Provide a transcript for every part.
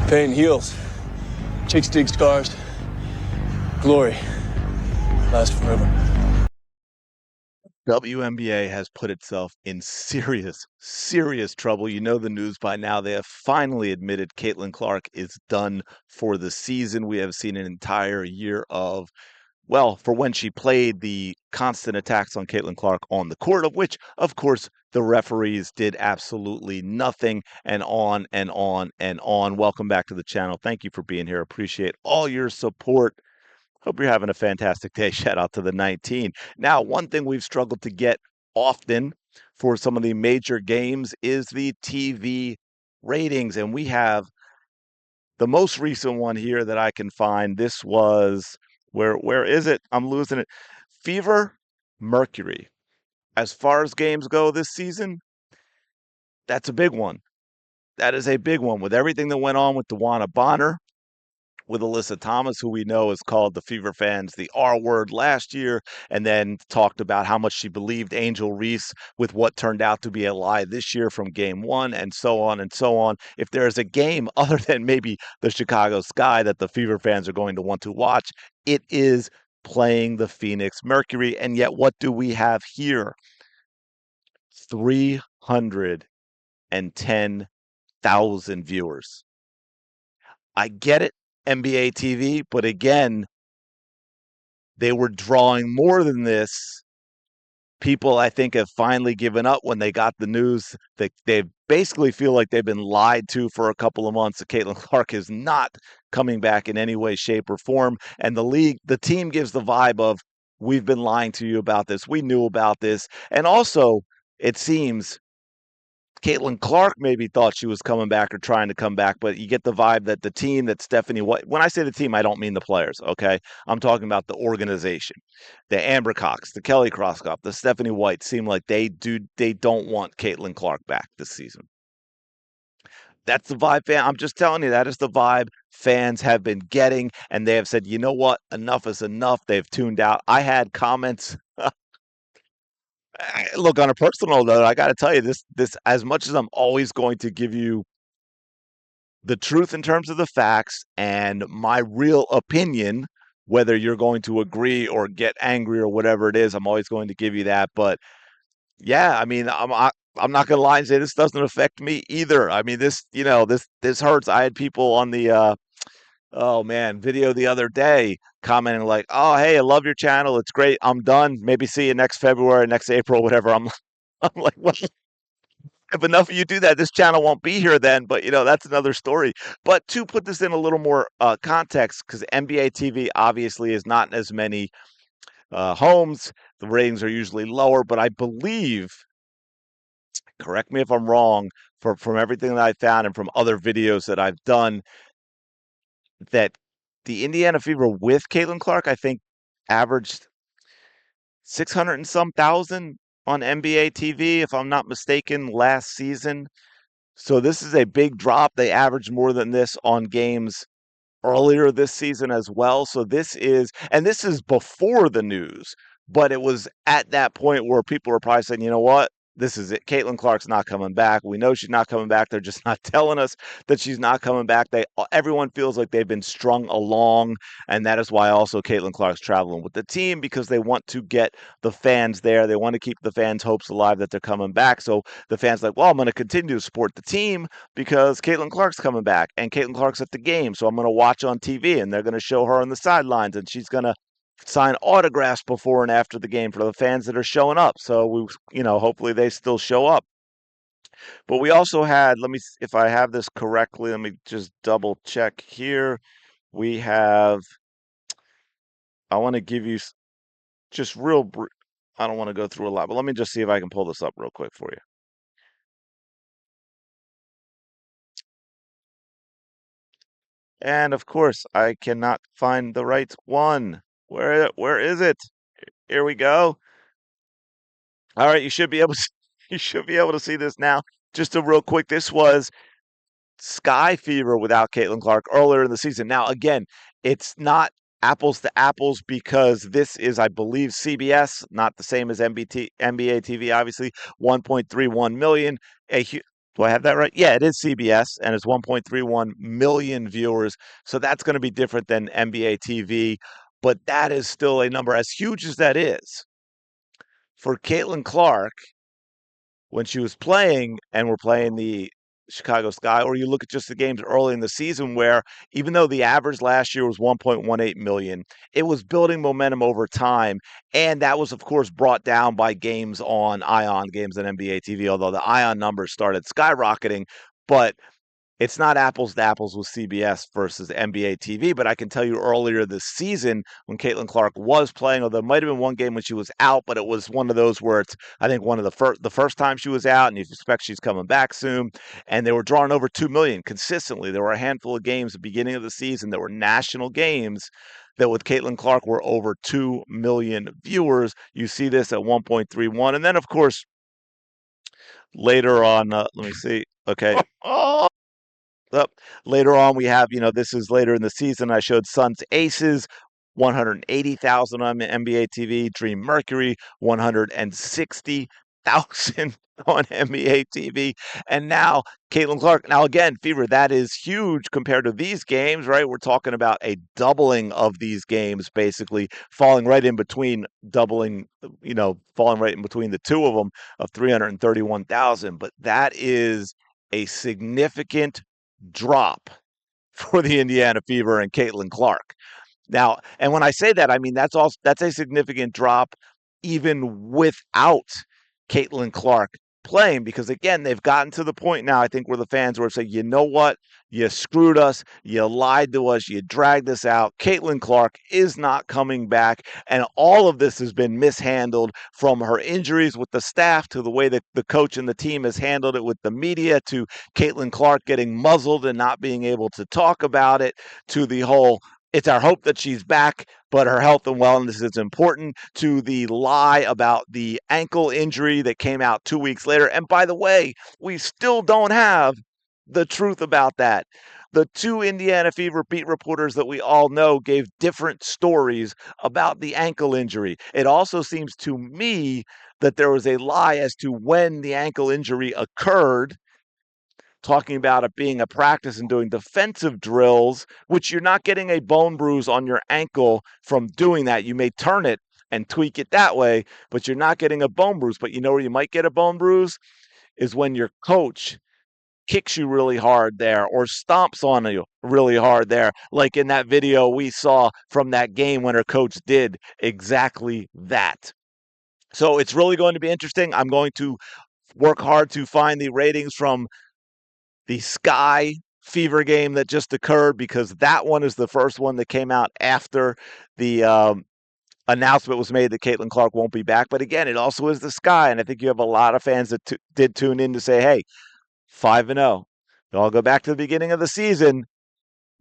Pain heals. Chicks dig scars. Glory lasts forever. WNBA has put itself in serious trouble. You know the news by now. They have finally admitted Caitlin Clark is done for the season. We have seen an entire year of, well, for when she played, the constant attacks on Caitlin Clark on the court, of which, of course, the referees did absolutely nothing, and on and on and on. Welcome back to the channel. Thank you for being here. Appreciate all your support. Hope you're having a fantastic day. Shout out to the 19. Now, one thing we've struggled to get often for some of the major games is the TV ratings. And we have the most recent one here that I can find. This was, where is it? I'm losing it. Fever Mercury. As far as games go this season, that's a big one. That is a big one with everything that went on with DeWanna Bonner, with Alyssa Thomas, who we know has called the Fever fans the R word last year, and then talked about how much she believed Angel Reese with what turned out to be a lie this year from game one, and so on and so on. If there is a game other than maybe the Chicago Sky that the Fever fans are going to want to watch, it is playing the Phoenix Mercury. And yet, what do we have here? 310,000 viewers. I get it, NBA TV, but again, they were drawing more than this. People, I think, have finally given up when they got the news that they basically feel like they've been lied to for a couple of months. That Caitlin Clark is not coming back in any way, shape, or form. And the team gives the vibe of, we've been lying to you about this. We knew about this. And also, it seems Caitlin Clark maybe thought she was coming back or trying to come back, but you get the vibe that the team that Stephanie White, when I say the team, I don't mean the players, okay? I'm talking about the organization. The Amber Cox, the Kelly Crosskopf, the Stephanie White seem like they don't want Caitlin Clark back this season. That's the vibe, fan. I'm just telling you, that is the vibe fans have been getting, and they have said, you know what, enough is enough. They've tuned out. I had comments. Look, on a personal note, I got to tell you, this as much as I'm always going to give you the truth in terms of the facts and my real opinion, whether you're going to agree or get angry or whatever it is, I'm always going to give you that. But yeah, I mean, I'm not going to lie and say this doesn't affect me either. I mean, this hurts. I had people on the oh man, video the other day commenting like, "Oh, hey, I love your channel. It's great. I'm done. Maybe see you next February, next April, whatever." I'm like, well, if enough of you do that, this channel won't be here then. But that's another story. But to put this in a little more context, because NBA TV obviously is not as many homes, the ratings are usually lower. But I believe, correct me if I'm wrong, from everything that I found and from other videos that I've done, that the Indiana Fever with Caitlin Clark, I think, averaged 600 and some thousand on NBA TV, if I'm not mistaken, last season. So this is a big drop. They averaged more than this on games earlier this season as well. So this is before the news, but it was at that point where people were probably saying, you know what? This is it. Caitlin Clark's not coming back. We know she's not coming back. They're just not telling us that she's not coming back. Everyone feels like they've been strung along, and that is why also Caitlin Clark's traveling with the team, because they want to get the fans there. They want to keep the fans' hopes alive that they're coming back. So the fans are like, well, I'm going to continue to support the team because Caitlin Clark's coming back, and Caitlin Clark's at the game, so I'm going to watch on TV, and they're going to show her on the sidelines, and she's going to sign autographs before and after the game for the fans that are showing up. So hopefully they still show up. But we also had, let me, if I have this correctly, let me just double check here. We have, I want to give you just real, I don't want to go through a lot, but let me just see if I can pull this up real quick for you. And of course, I cannot find the right one. Where is it? Here we go. All right, you should be able to you should be able to see this now. Just a real quick, this was Sky Fever without Caitlin Clark earlier in the season. Now, again, it's not apples to apples because this is, I believe, CBS, not the same as NBA TV, obviously, 1.31 million. Do I have that right? Yeah, it is CBS, and it's 1.31 million viewers. So that's going to be different than NBA TV, but that is still a number as huge as that is for Caitlin Clark when she was playing and we're playing the Chicago Sky, or you look at just the games early in the season where even though the average last year was 1.18 million, it was building momentum over time. And that was, of course, brought down by games on Ion games on NBA TV, although the Ion numbers started skyrocketing. But it's not apples to apples with CBS versus NBA TV, but I can tell you earlier this season when Caitlin Clark was playing, although there might have been one game when she was out, but it was one of those where it's I think one of the first time she was out, and you expect she's coming back soon. And they were drawing over 2 million consistently. There were a handful of games at the beginning of the season that were national games that with Caitlin Clark were over 2 million viewers. You see this at 1.31, and then of course later on, let me see. Okay. Up later on, we have, this is later in the season. I showed Suns Aces, 180,000 on NBA TV. Dream Mercury, 160,000 on NBA TV. And now Caitlin Clark. Now again, Fever, that is huge compared to these games, right? We're talking about a doubling of these games, basically falling right in between falling right in between the two of them of 331,000. But that is a significant drop for the Indiana Fever and Caitlin Clark. Now, and when I say that, I mean that's a significant drop even without Caitlin Clark playing, because again, they've gotten to the point now, I think, where the fans were saying, you know what? You screwed us, you lied to us, you dragged us out. Caitlin Clark is not coming back. And all of this has been mishandled, from her injuries with the staff to the way that the coach and the team has handled it with the media, to Caitlin Clark getting muzzled and not being able to talk about it, to the whole it's our hope that she's back, but her health and wellness is important, to the lie about the ankle injury that came out 2 weeks later. And by the way, we still don't have the truth about that. The two Indiana Fever beat reporters that we all know gave different stories about the ankle injury. It also seems to me that there was a lie as to when the ankle injury occurred, talking about it being a practice and doing defensive drills, which you're not getting a bone bruise on your ankle from doing that. You may turn it and tweak it that way, but you're not getting a bone bruise. But you know where you might get a bone bruise is when your coach kicks you really hard there or stomps on you really hard there, like in that video we saw from that game when her coach did exactly that. So it's really going to be interesting. I'm going to work hard to find the ratings from the Sky Fever game that just occurred, because that one is the first one that came out after the announcement was made that Caitlin Clark won't be back. But again, it also is the Sky, and I think you have a lot of fans that did tune in to say, hey, 5-0. I'll go back to the beginning of the season.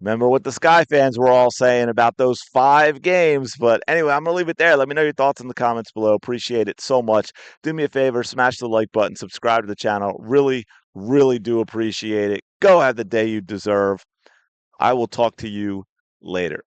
Remember what the Sky fans were all saying about those 5 games. But anyway, I'm going to leave it there. Let me know your thoughts in the comments below. Appreciate it so much. Do me a favor, smash the like button, subscribe to the channel. Really, really do appreciate it. Go have the day you deserve. I will talk to you later.